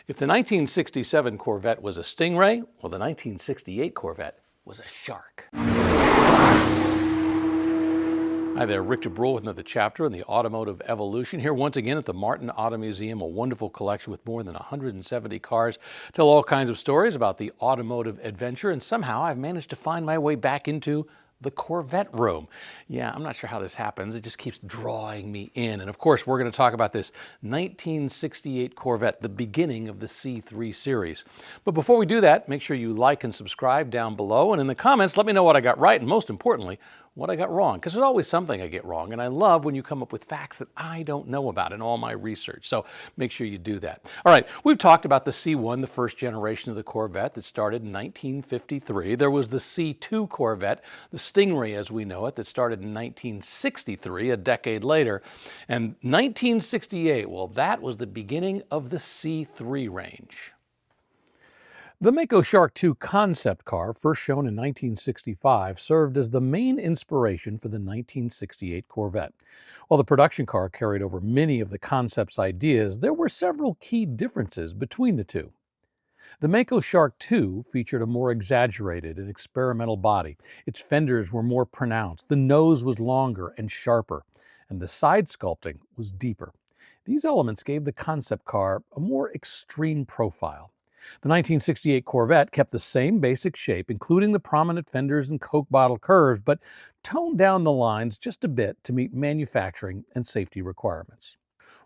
If the 1967 Corvette was a Stingray, well, the 1968 Corvette was a shark. Hi there, Rick DeBrule with another chapter in the automotive evolution. Here once again at the Martin Auto Museum, a wonderful collection with more than 170 cars. Tell all kinds of stories about the automotive adventure, and somehow I've managed to find my way back into the Corvette room. Yeah, I'm not sure how this happens. It just keeps drawing me in. And of course, we're going to talk about this 1968 Corvette, the beginning of the C3 series. But before we do that, make sure you like and subscribe down below. And in the comments, let me know what I got right and most importantly, what I got wrong. Because there's always something I get wrong. And I love when you come up with facts that I don't know about in all my research. So make sure you do that. All right, we've talked about the C1, the first generation of the Corvette that started in 1953. There was the C2 Corvette, the Stingray as we know it, that started in 1963, a decade later. And 1968, well, that was the beginning of the C3 range. The Mako Shark II concept car, first shown in 1965, served as the main inspiration for the 1968 Corvette. While the production car carried over many of the concept's ideas, there were several key differences between the two. The Mako Shark II featured a more exaggerated and experimental body. Its fenders were more pronounced, the nose was longer and sharper, and the side sculpting was deeper. These elements gave the concept car a more extreme profile. The 1968 Corvette kept the same basic shape, including the prominent fenders and Coke bottle curves, but toned down the lines just a bit to meet manufacturing and safety requirements.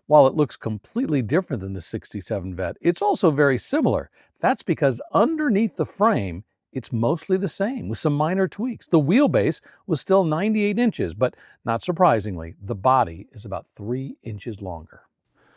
While it looks completely different than the 67 Vette, it's also very similar. That's because underneath the frame, it's mostly the same, with some minor tweaks. The wheelbase was still 98 inches, but not surprisingly, the body is about 3 inches longer.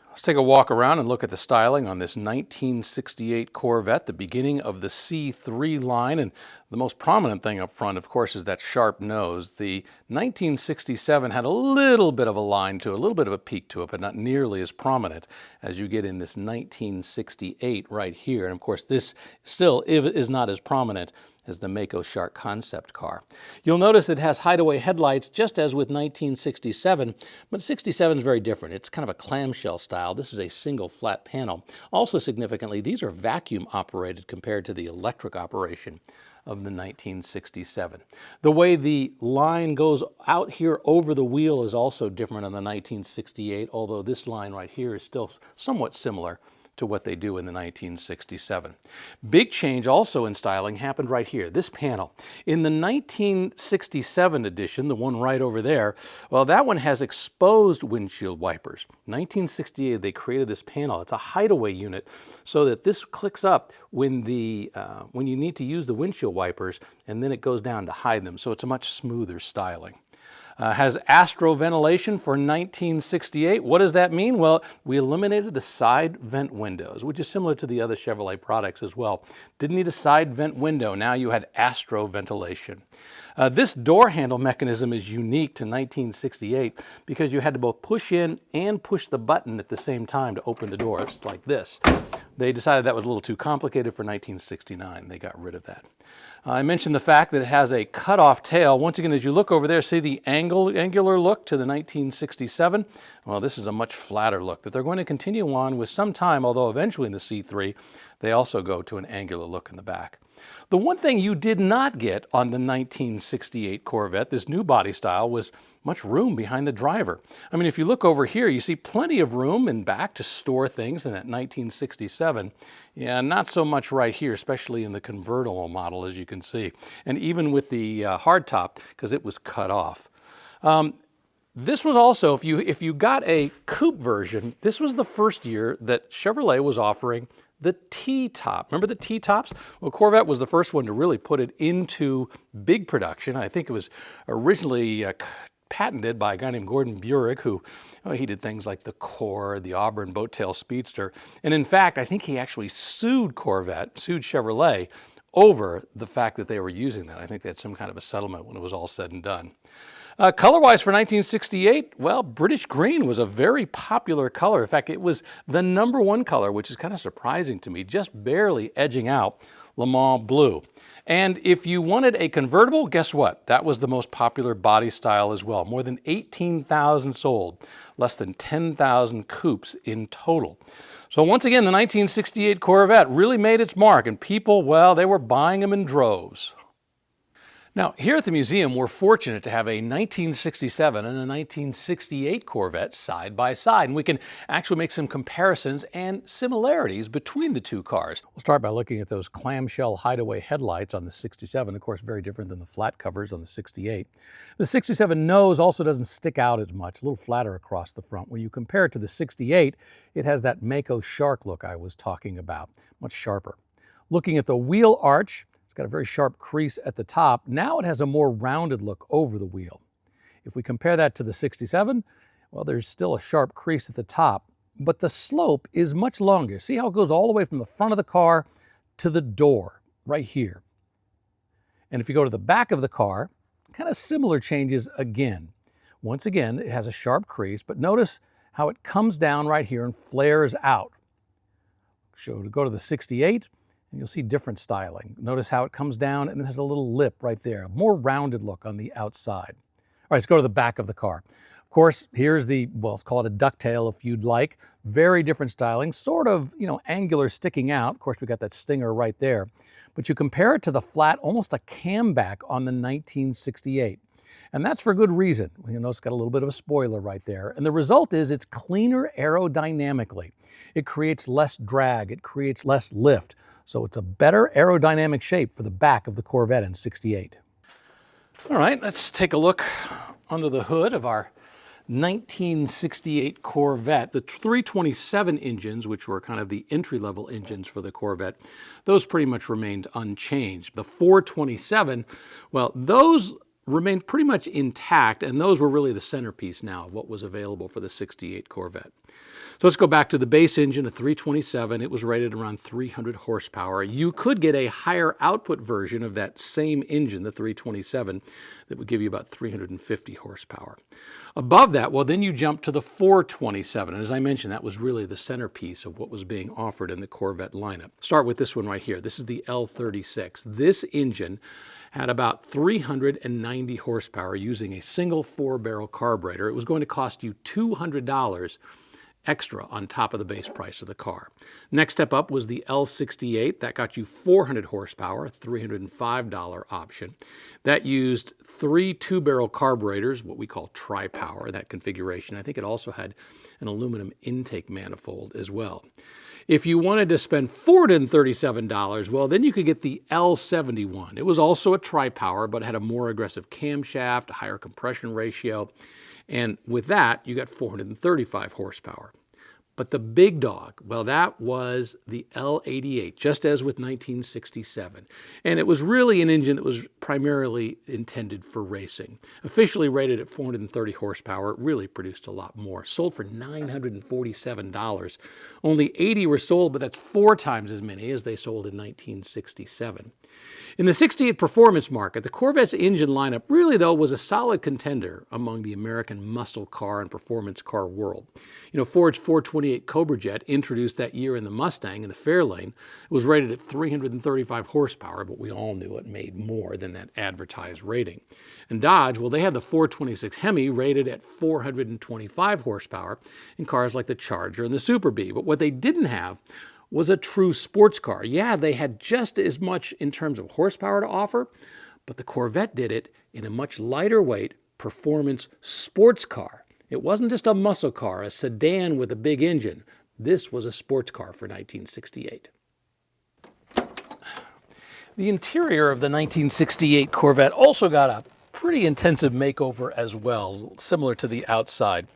Let's take a walk around and look at the styling on this 1968 Corvette, the beginning of the C3 line. And the most prominent thing up front, of course, is that sharp nose. The 1967 had a little bit of a line to it, a little bit of a peak to it, but not nearly as prominent as you get in this 1968 right here. And of course, this still is not as prominent as the Mako Shark concept car. You'll notice it has hideaway headlights just as with 1967, but 67 is very different. It's kind of a clamshell style. This is a single flat panel. Also significantly, these are vacuum operated compared to the electric operation of the 1967. The way the line goes out here over the wheel is also different on the 1968, although this line right here is still somewhat similar to what they do in the 1967. Big change also in styling happened right here, this panel. In the 1967 edition, the one right over there, well, that one has exposed windshield wipers. 1968, they created this panel. It's a hideaway unit so that this clicks up when you need to use the windshield wipers, and then it goes down to hide them. So it's a much smoother styling. Has astro ventilation for 1968. What does that mean? Well, we eliminated the side vent windows, which is similar to the other Chevrolet products as well. Didn't need a side vent window. Now you had astro ventilation. This door handle mechanism is unique to 1968 because you had to both push in and push the button at the same time to open the doors like this. They decided that was a little too complicated for 1969. They got rid of that. I mentioned the fact that it has a cut-off tail. Once again, as you look over there, see the angular look to the 1967? Well, this is a much flatter look that they're going to continue on with some time, although eventually in the C3, they also go to an angular look in the back. The one thing you did not get on the 1968 Corvette, this new body style, was much room behind the driver. I mean, if you look over here, you see plenty of room in back to store things in that 1967. Yeah, not so much right here, especially in the convertible model, as you can see. And even with the hardtop, because it was cut off. This was also, if you got a coupe version, this was the first year that Chevrolet was offering the T-top. Remember the T-tops? Well, Corvette was the first one to really put it into big production. I think it was originally patented by a guy named Gordon Burek, who he did things like the Core, the Auburn Boat-tail Speedster. And in fact, I think he actually sued Chevrolet over the fact that they were using that. I think they had some kind of a settlement when it was all said and done. Color-wise for 1968, well, British green was a very popular color. In fact, it was the #1 color, which is kind of surprising to me, just barely edging out Le Mans blue. And if you wanted a convertible, guess what? That was the most popular body style as well. More than 18,000 sold, less than 10,000 coupes in total. So once again, the 1968 Corvette really made its mark, and people, well, they were buying them in droves. Now, here at the museum, we're fortunate to have a 1967 and a 1968 Corvette side by side, and we can actually make some comparisons and similarities between the two cars. We'll start by looking at those clamshell hideaway headlights on the 67, of course, very different than the flat covers on the 68. The 67 nose also doesn't stick out as much, a little flatter across the front. When you compare it to the 68, it has that Mako shark look I was talking about, much sharper. Looking at the wheel arch, it's got a very sharp crease at the top. Now it has a more rounded look over the wheel. If we compare that to the 67, well, there's still a sharp crease at the top, but the slope is much longer. See how it goes all the way from the front of the car to the door, right here. And if you go to the back of the car, kind of similar changes again. Once again, it has a sharp crease, but notice how it comes down right here and flares out. So to go to the 68, and you'll see different styling. Notice how it comes down and it has a little lip right there, a more rounded look on the outside. All right, let's go to the back of the car. Of course, here's the, well, let's call it a ducktail if you'd like. Very different styling, sort of, angular sticking out. Of course, we got that stinger right there. But you compare it to the flat, almost a camback on the 1968. And that's for good reason. You know, it's got a little bit of a spoiler right there. And the result is it's cleaner aerodynamically. It creates less drag, it creates less lift. So it's a better aerodynamic shape for the back of the Corvette in 68. All right, let's take a look under the hood of our 1968 Corvette. The 327 engines, which were kind of the entry-level engines for the Corvette, those pretty much remained unchanged. The 427, well, those remained pretty much intact, and those were really the centerpiece now of what was available for the 68 Corvette. So let's go back to the base engine, a 327. It was rated around 300 horsepower. You could get a higher output version of that same engine, the 327, that would give you about 350 horsepower. Above that, well, then you jump to the 427. And as I mentioned, that was really the centerpiece of what was being offered in the Corvette lineup. Start with this one right here. This is the L36. This engine had about 390 horsepower using a single 4-barrel carburetor. It was going to cost you $200 extra on top of the base price of the car. Next step up was the L68. That got you 400 horsepower, $305 option. That used 3 2-barrel carburetors, what we call tri-power, that configuration. I think it also had an aluminum intake manifold as well. If you wanted to spend $437, well, then you could get the L71. It was also a tri-power, but it had a more aggressive camshaft, a higher compression ratio. And with that, you got 435 horsepower. But the big dog, well, that was the L88, just as with 1967. And it was really an engine that was primarily intended for racing. Officially rated at 430 horsepower, it really produced a lot more. Sold for $947. Only 80 were sold, but that's 4 times as many as they sold in 1967. In the 68 performance market, the Corvette's engine lineup really, though, was a solid contender among the American muscle car and performance car world. You know, Ford's 428 Cobra Jet, introduced that year in the Mustang in the Fairlane, was rated at 335 horsepower, but we all knew it made more than that advertised rating. And Dodge, well, they had the 426 Hemi rated at 425 horsepower in cars like the Charger and the Super Bee. But what they didn't have was a true sports car. Yeah, they had just as much in terms of horsepower to offer, but the Corvette did it in a much lighter weight performance sports car. It wasn't just a muscle car, a sedan with a big engine. This was a sports car for 1968. The interior of the 1968 Corvette also got a pretty intensive makeover as well, similar to the outside.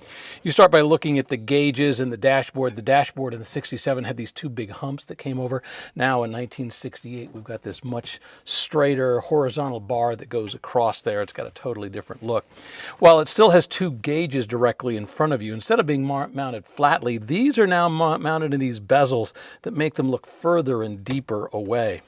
You start by looking at the gauges and the dashboard. The dashboard in the 67 had these 2 big humps that came over. Now in 1968, we've got this much straighter horizontal bar that goes across there. It's got a totally different look. While it still has 2 gauges directly in front of you, instead of being mounted flatly, these are now mounted in these bezels that make them look further and deeper away.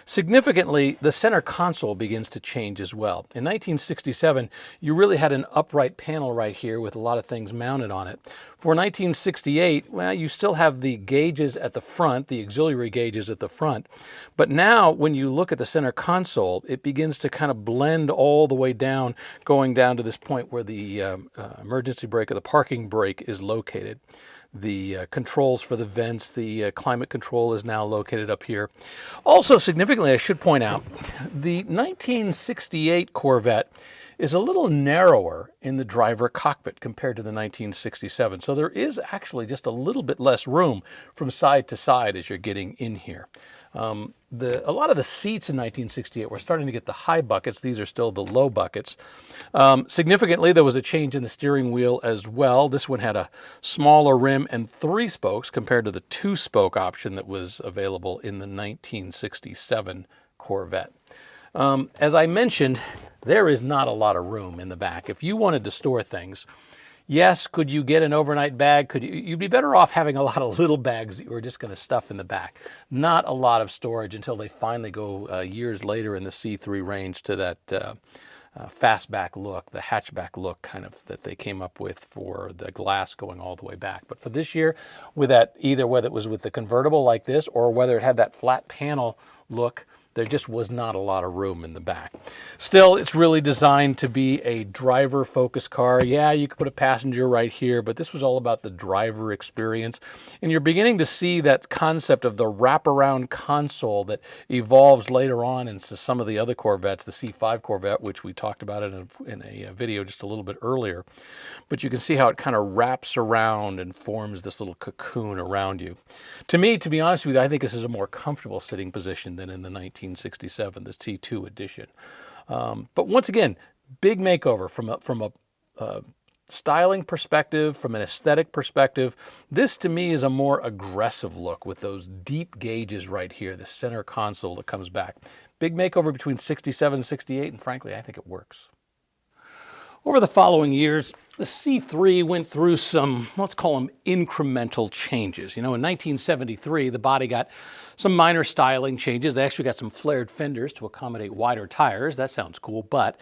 Significantly, the center console begins to change as well. In 1967, you really had an upright panel right here with a lot of things mounted on it. For 1968, well, you still have the gauges at the front, the auxiliary gauges at the front. But now, when you look at the center console, it begins to kind of blend all the way down, going down to this point where the emergency brake or the parking brake is located. the controls for the vents, the climate control is now located up here. Also significantly, I should point out, the 1968 Corvette is a little narrower in the driver cockpit compared to the 1967. So there is actually just a little bit less room from side to side as you're getting in here. A lot of the seats in 1968 were starting to get the high buckets. These are still the low buckets. Significantly, there was a change in the steering wheel as well. This one had a smaller rim and 3 spokes compared to the 2-spoke option that was available in the 1967 Corvette. As I mentioned, there is not a lot of room in the back. If you wanted to store things, yes, could you get an overnight bag? You'd be better off having a lot of little bags that you were just going to stuff in the back. Not a lot of storage until they finally go years later in the C3 range to that fastback look, the hatchback look kind of that they came up with for the glass going all the way back. But for this year, with that, either whether it was with the convertible like this or whether it had that flat panel look, there just was not a lot of room in the back. Still, it's really designed to be a driver-focused car. Yeah, you could put a passenger right here, but this was all about the driver experience. And you're beginning to see that concept of the wraparound console that evolves later on into some of the other Corvettes, the C5 Corvette, which we talked about in a video just a little bit earlier. But you can see how it kind of wraps around and forms this little cocoon around you. To me, to be honest with you, I think this is a more comfortable sitting position than in the 1967, the T2 edition. But once again, big makeover from a styling perspective, from an aesthetic perspective. This to me is a more aggressive look with those deep gauges right here, the center console that comes back. Big makeover between 67 and 68, and frankly, I think it works. Over the following years, the C3 went through some, let's call them incremental changes. You know, in 1973, the body got some minor styling changes. They actually got some flared fenders to accommodate wider tires. That sounds cool, but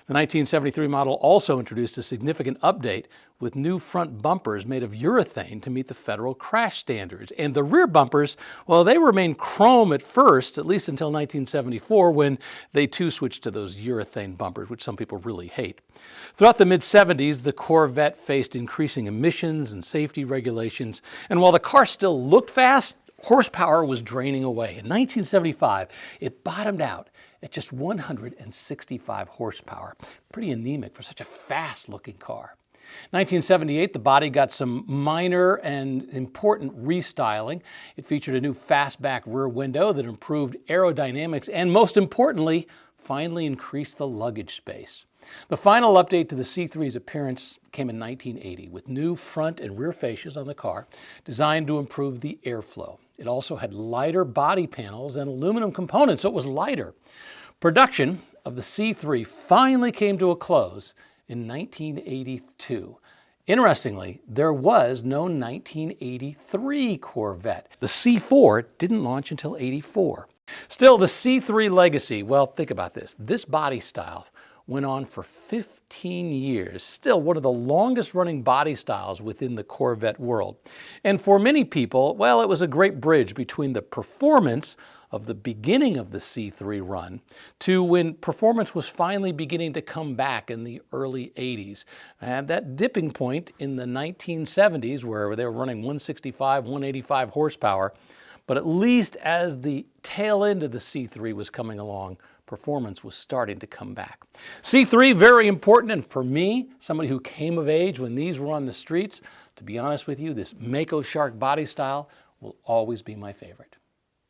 the 1973 model also introduced a significant update with new front bumpers made of urethane to meet the federal crash standards. And the rear bumpers, well, they remained chrome at first, at least until 1974, when they too switched to those urethane bumpers, which some people really hate. Throughout the mid-70s, the Corvette faced increasing emissions and safety regulations, and while the car still looked fast, horsepower was draining away. In 1975, it bottomed out at just 165 horsepower. Pretty anemic for such a fast-looking car. 1978, the body got some minor and important restyling. It featured a new fastback rear window that improved aerodynamics and, most importantly, finally increased the luggage space. The final update to the C3's appearance came in 1980 with new front and rear fascias on the car designed to improve the airflow. It also had lighter body panels and aluminum components, so it was lighter. Production of the C3 finally came to a close in 1982. Interestingly, there was no 1983 Corvette. The C4 didn't launch until '84. Still, the C3 legacy, well, think about this. This body style went on for 15 years, still one of the longest running body styles within the Corvette world. And for many people, well, it was a great bridge between the performance of the beginning of the C3 run to when performance was finally beginning to come back in the early 80s. And that dipping point in the 1970s where they were running 165, 185 horsepower, but at least as the tail end of the C3 was coming along, performance was starting to come back. C3, very important, and for me, somebody who came of age when these were on the streets, to be honest with you, this Mako Shark body style will always be my favorite.